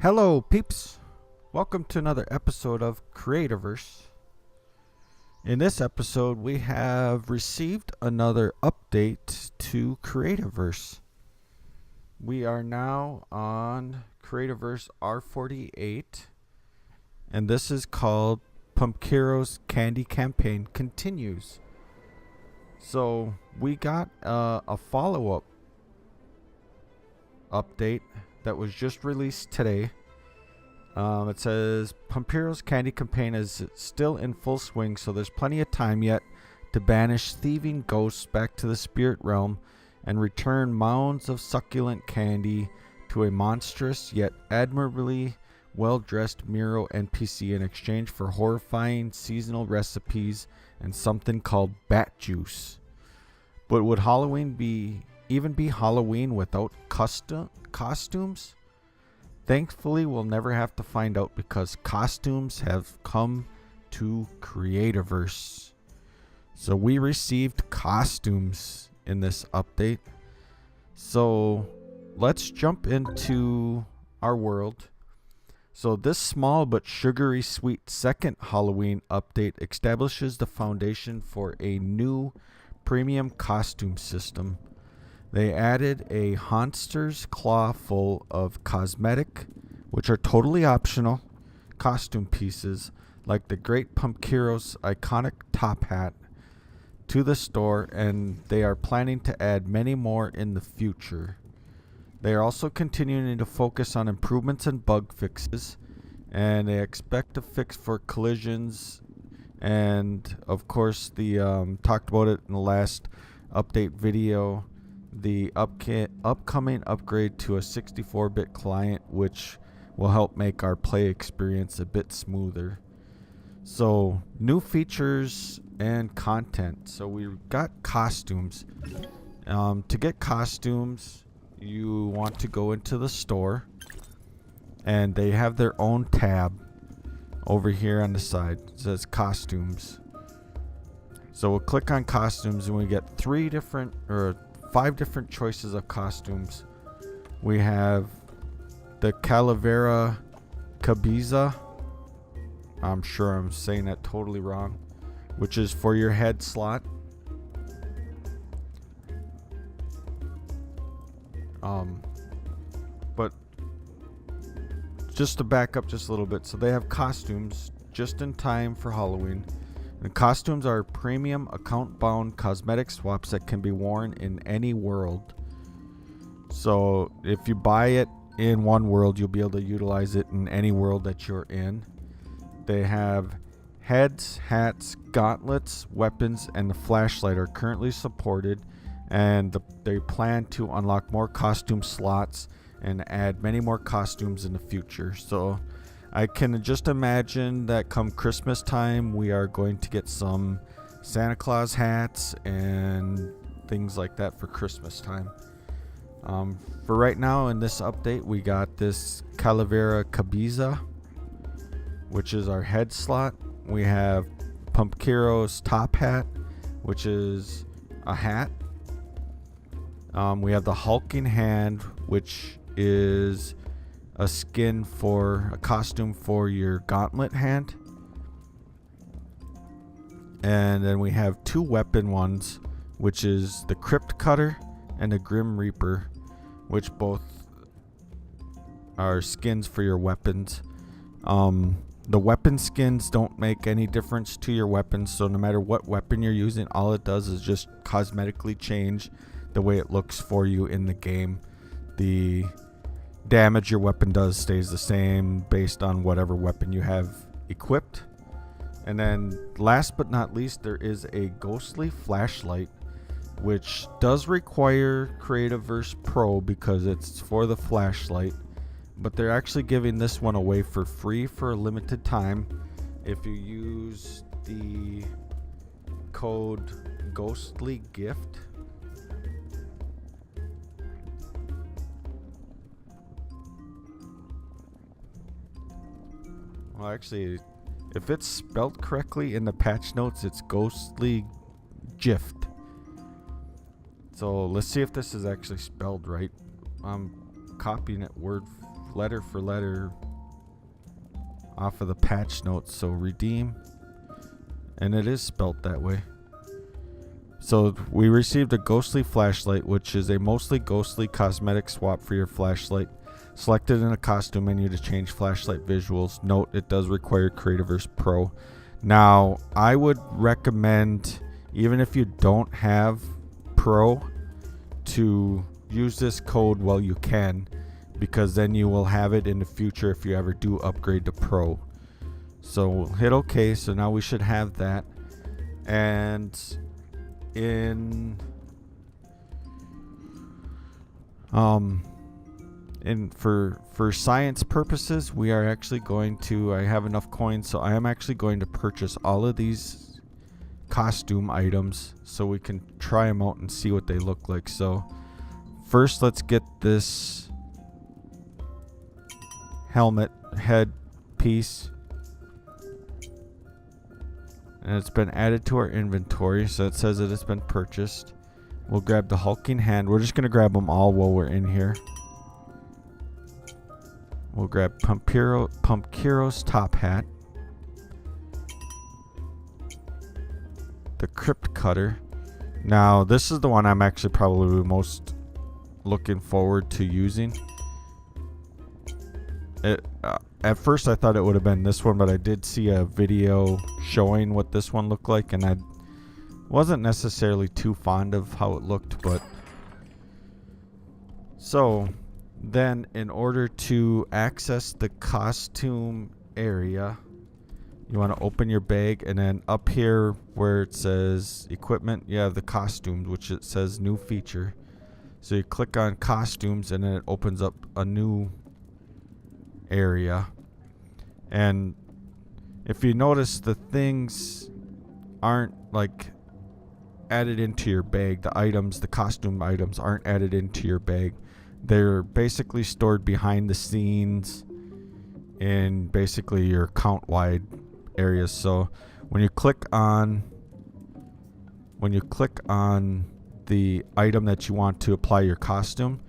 Hello peeps, welcome to another episode of Creativerse. In this episode we have received another update to Creativerse. We are now on Creativerse R48 and this is called Pumpkiru's Candy Campaign Continues. So we got a follow-up update that was just released today. It says Pumpkiru's Candy Campaign is still in full swing, so there's plenty of time yet to banish thieving ghosts back to the spirit realm and return mounds of succulent candy to a monstrous yet admirably well-dressed Miro NPC in exchange for horrifying seasonal recipes and something called bat juice. But would Halloween be Halloween without costumes? Thankfully, we'll never have to find out because costumes have come to Creativerse. So we received costumes in this update. So let's jump into our world. So this small but sugary sweet second Halloween update establishes the foundation for a new premium costume system. They added a Haunster's Claw full of cosmetic, which are totally optional, costume pieces like the Great Pumpkiru's iconic top hat to the store, and they are planning to add many more in the future. They are also continuing to focus on improvements and bug fixes, and they expect to fix for collisions, and of course the talked about it in the last update video, the upcoming upgrade to a 64-bit client, which will help make our play experience a bit smoother. So new features and content. So we got costumes. To get costumes, you want to go into the store, and they have their own tab over here on the side. It says costumes. So we'll click on costumes and we get 5 different choices of costumes. We have the Calavera Cabiza. I'm sure I'm saying that totally wrong, which is for your head slot. But just to back up just a little bit, so they have costumes just in time for Halloween. The costumes are premium account-bound cosmetic swaps that can be worn in any world. So if you buy it in one world, you'll be able to utilize it in any world that you're in. They have heads, hats, gauntlets, weapons, and the flashlight are currently supported, and they plan to unlock more costume slots and add many more costumes in the future. So I can just imagine that come Christmas time, we are going to get some Santa Claus hats and things like that for Christmas time. For right now, in this update, we got this Calavera Cabiza, which is our head slot. We have Pumpkiru's top hat, which is a hat. We have the hulking hand, which is a skin for a costume for your gauntlet hand. And then we have 2 weapon ones, which is the Crypt Cutter and the Grim Reaper, which both are skins for your weapons. The weapon skins don't make any difference to your weapons, so no matter what weapon you're using, all it does is just cosmetically change the way it looks for you in the game. The damage your weapon does stays the same based on whatever weapon you have equipped. And then last but not least, there is a ghostly flashlight, which does require Creativerse Pro because it's for the flashlight, but they're actually giving this one away for free for a limited time if you use the code Ghostly Gift. Well, actually, if it's spelled correctly in the patch notes, it's Ghostly Gift. So let's see if this is actually spelled right. I'm copying it word letter for letter off of the patch notes. So redeem, and it is spelt that way. So we received a ghostly flashlight, which is a mostly ghostly cosmetic swap for your flashlight. Selected in a costume menu to change flashlight visuals. Note, it does require Creativerse Pro. Now, I would recommend, even if you don't have Pro, to use this code while you can, because then you will have it in the future if you ever do upgrade to Pro. So we'll hit OK. So now we should have that. And for science purposes, we are actually going to, I have enough coins, so I am actually going to purchase all of these costume items so we can try them out and see what they look like. So first, let's get this helmet head piece, and it's been added to our inventory, so it says it has been purchased. We'll grab the hulking hand. We're just going to grab them all while we're in here. We'll grab Pumpkiru's top hat, the crypt cutter. Now this is the one I'm actually probably most looking forward to using. At first I thought it would have been this one, but I did see a video showing what this one looked like, and I wasn't necessarily too fond of how it looked. But so then, in order to access the costume area, you want to open your bag, and then up here where it says equipment, you have the costumes, which it says new feature. So you click on costumes, and then it opens up a new area. And if you notice, the things aren't like added into your bag. The items, the costume items, aren't added into your bag. They're basically stored behind the scenes in basically your account wide areas. So when you click on the item that you want to apply your costume,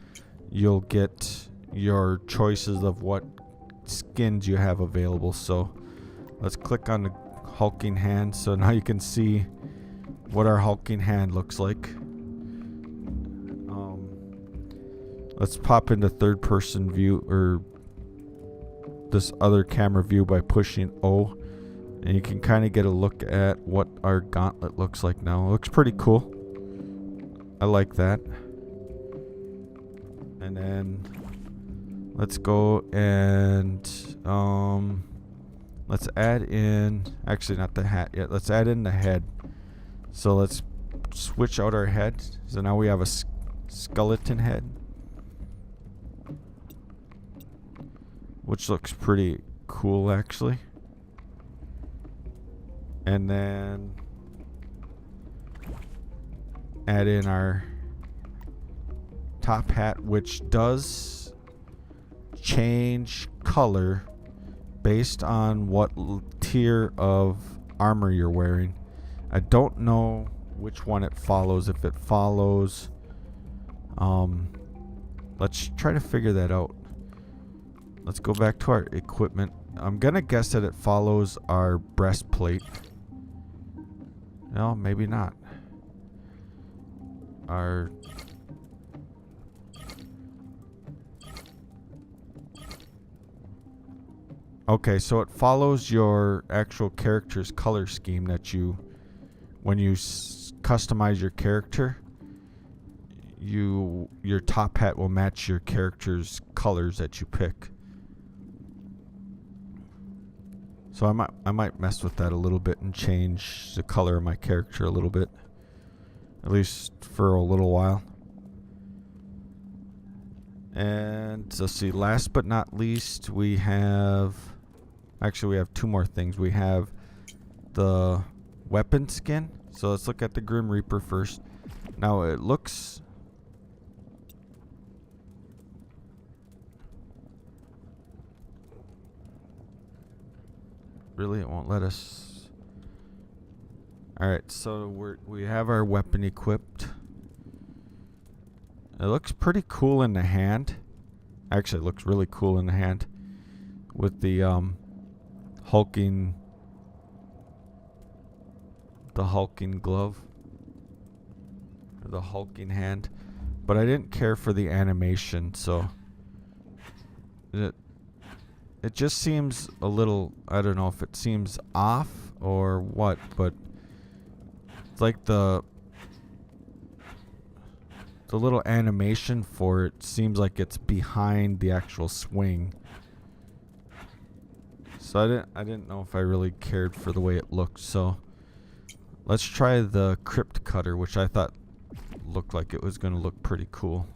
you'll get your choices of what skins you have available. So let's click on the hulking hand. So now you can see what our hulking hand looks like. Let's pop into third person view, or this other camera view, by pushing O, and you can kind of get a look at what our gauntlet looks like now. It looks pretty cool. I like that. And then let's go and let's add in, actually not the hat yet, let's add in the head. So let's switch out our head. So now we have a skeleton head, which looks pretty cool actually. And then add in our top hat, which does change color based on what tier of armor you're wearing. I don't know which one it follows. If it follows, let's try to figure that out. Let's go back to our equipment. I'm gonna guess that it follows our breastplate. No, maybe not. Okay, so it follows your actual character's color scheme that you, when you customize your character, your top hat will match your character's colors that you pick. So I might mess with that a little bit and change the color of my character a little bit, at least for a little while. And let's see, last but not least, we have two more things. We have the weapon skin. So let's look at the Grim Reaper first. Now it looks, really, it won't let us. Alright, so we have our weapon equipped. It looks pretty cool in the hand. Actually, it looks really cool in the hand with the hulking glove, or the hulking hand. But I didn't care for the animation, so it just seems a little, I don't know if it seems off or what, but it's like the little animation for it seems like it's behind the actual swing. So I didn't know if I really cared for the way it looked. So let's try the crypt cutter, which I thought looked like it was going to look pretty cool.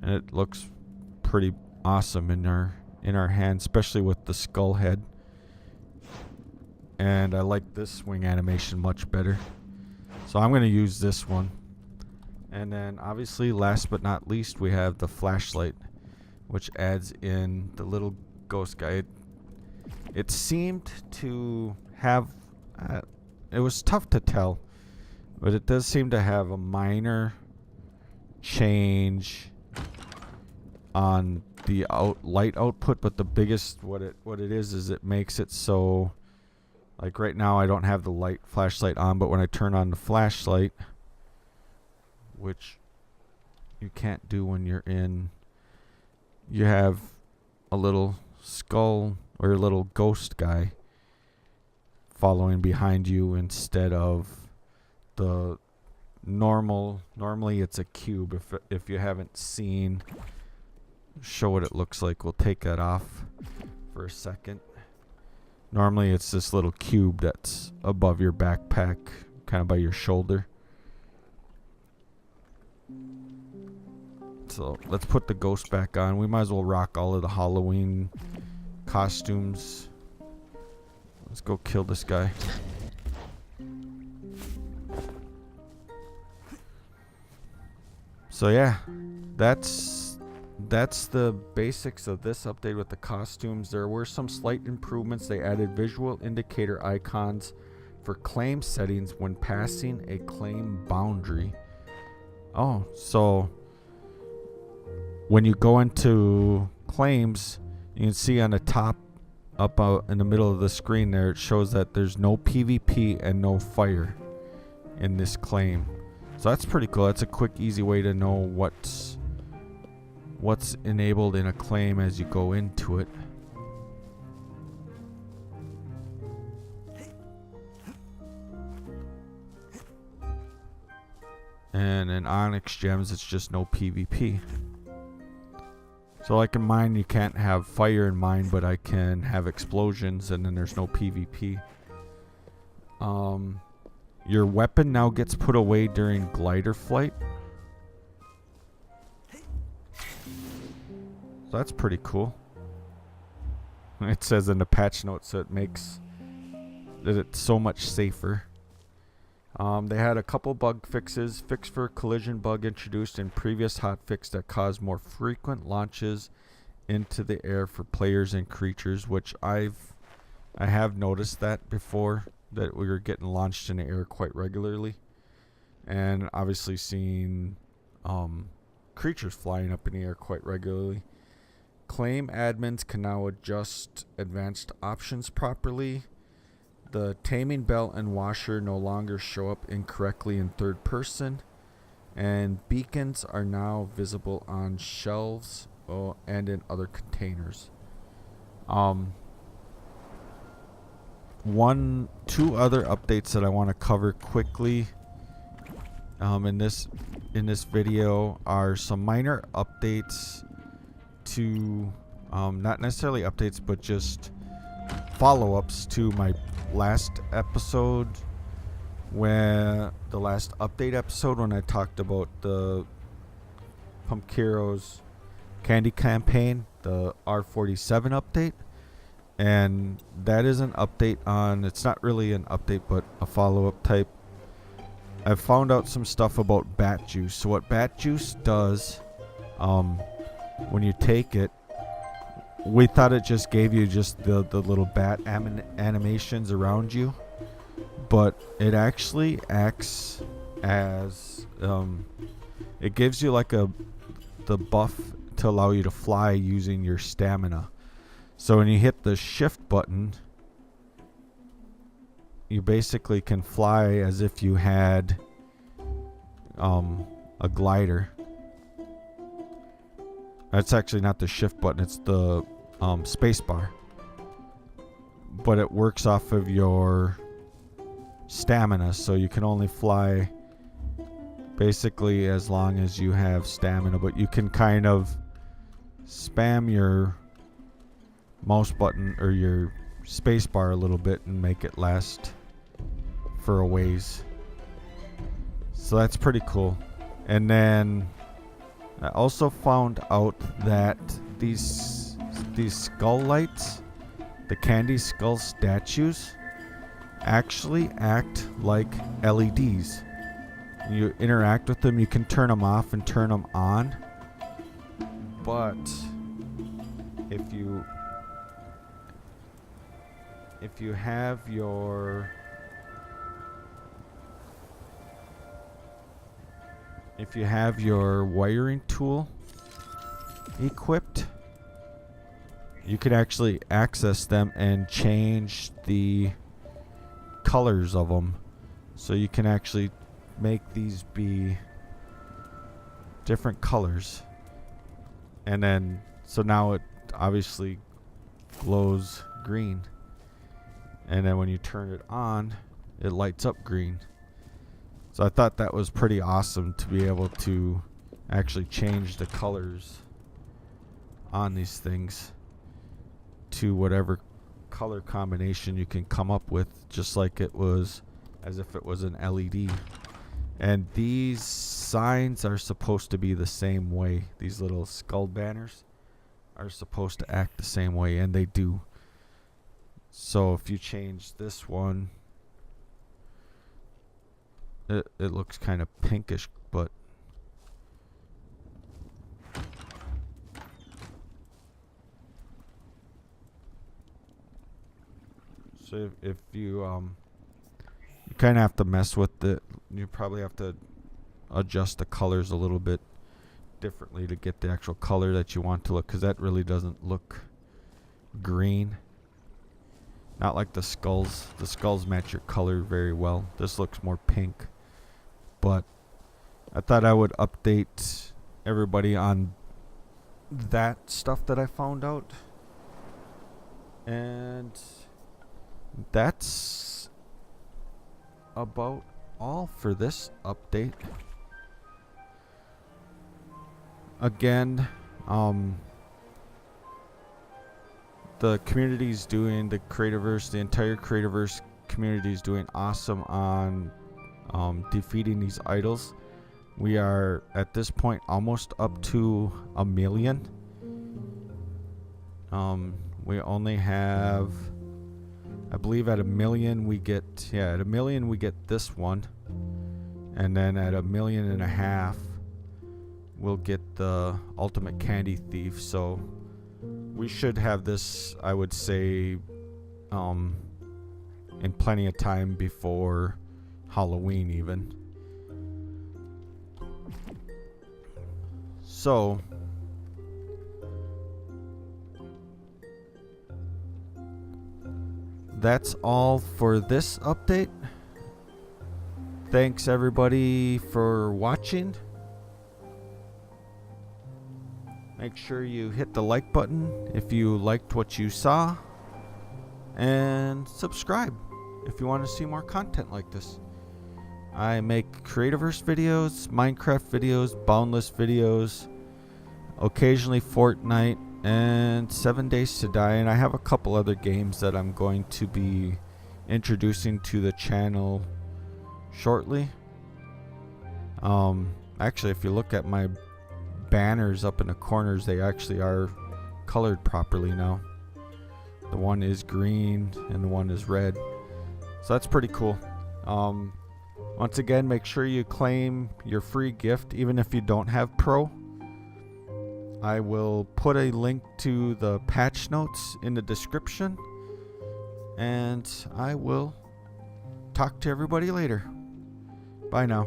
And it looks pretty awesome in our hand, especially with the skull head. And I like this swing animation much better. So I'm going to use this one. And then obviously, last but not least, we have the flashlight, which adds in the little ghost guy. It seemed to have, it was tough to tell, but it does seem to have a minor change on the light output. But the biggest, what it is it makes it so, like right now I don't have the flashlight on, but when I turn on the flashlight, which you can't do when you're in, you have a little skull or a little ghost guy following behind you instead of the normally it's a cube. If you haven't seen, show what it looks like. We'll take that off for a second. Normally it's this little cube that's above your backpack, kind of by your shoulder. So let's put the ghost back on. We might as well rock all of the Halloween costumes. Let's go kill this guy. So yeah, that's the basics of this update with the costumes. There were some slight improvements. They added visual indicator icons for claim settings when passing a claim boundary. Oh, so when you go into claims, you can see on the top up out in the middle of the screen there, it shows that there's no PvP and no fire in this claim. So that's pretty cool. That's a quick, easy way to know what's enabled in a claim as you go into it. And in Onyx Gems, it's just no PvP. So like in mine, you can't have fire in mine, but I can have explosions, and then there's no PvP. Your weapon now gets put away during glider flight. So that's pretty cool. It says in the patch notes, so it makes it so much safer. They had a couple bug fixes. Fix for collision bug introduced in previous hotfix that caused more frequent launches into the air for players and creatures, which I have noticed that before, that we were getting launched in the air quite regularly, and obviously seeing creatures flying up in the air quite regularly. Claim admins can now adjust advanced options properly. The taming belt and washer no longer show up incorrectly in third person, and beacons are now visible on shelves and in other containers. Two other updates that I want to cover quickly in this video are some minor updates to not necessarily updates, but just follow-ups to my last episode, where the last update episode when I talked about the Pumpkiru's candy campaign, the R47 update. And that is an update on, it's not really an update, but a follow-up type. I've found out some stuff about bat juice. So what bat juice does, when you take it, we thought it just gave you just the little bat animations around you, but it actually acts as it gives you like the buff to allow you to fly using your stamina. So when you hit the shift button, you basically can fly as if you had a glider. That's actually not the shift button, it's the space bar. But it works off of your stamina, so you can only fly basically as long as you have stamina, but you can kind of spam your mouse button or your space bar a little bit and make it last for a ways. So that's pretty cool. And then I also found out that these skull lights, the candy skull statues, actually act like LEDs. You interact with them, you can turn them off and turn them on. But if you have your wiring tool equipped, you can actually access them and change the colors of them. So you can actually make these be different colors. And then, so now it obviously glows green. And then when you turn it on, it lights up green. So I thought that was pretty awesome to be able to actually change the colors on these things to whatever color combination you can come up with, just like it was as if it was an LED. And these signs are supposed to be the same way. These little skull banners are supposed to act the same way, and they do. So if you change this one, it looks kind of pinkish, but so if you you kind of have to mess with it. You probably have to adjust the colors a little bit differently to get the actual color that you want to look, because that really doesn't look green. Not like the skulls. The skulls match your color very well. This looks more pink. But I thought I would update everybody on that stuff that I found out. And that's about all for this update. Again, the community's doing, the Creativerse, the entire Creativerse community is doing awesome on defeating these idols. We are at this point almost up to 1 million. We only have, I believe at 1 million we get, at 1 million we get this one, and then at 1.5 million we'll get the ultimate candy thief. So we should have this, I would say, in plenty of time before Halloween even. So that's all for this update. Thanks everybody for watching. Make sure you hit the like button if you liked what you saw, and subscribe if you want to see more content like this. I make Creativerse videos, Minecraft videos, Boundless videos, occasionally Fortnite, and 7 Days to Die, and I have a couple other games that I'm going to be introducing to the channel shortly. Actually, if you look at my banners up in the corners, they actually are colored properly now. The one is green and the one is red, so that's pretty cool. Once again, make sure you claim your free gift even if you don't have Pro. I will put a link to the patch notes in the description, and I will talk to everybody later. Bye now.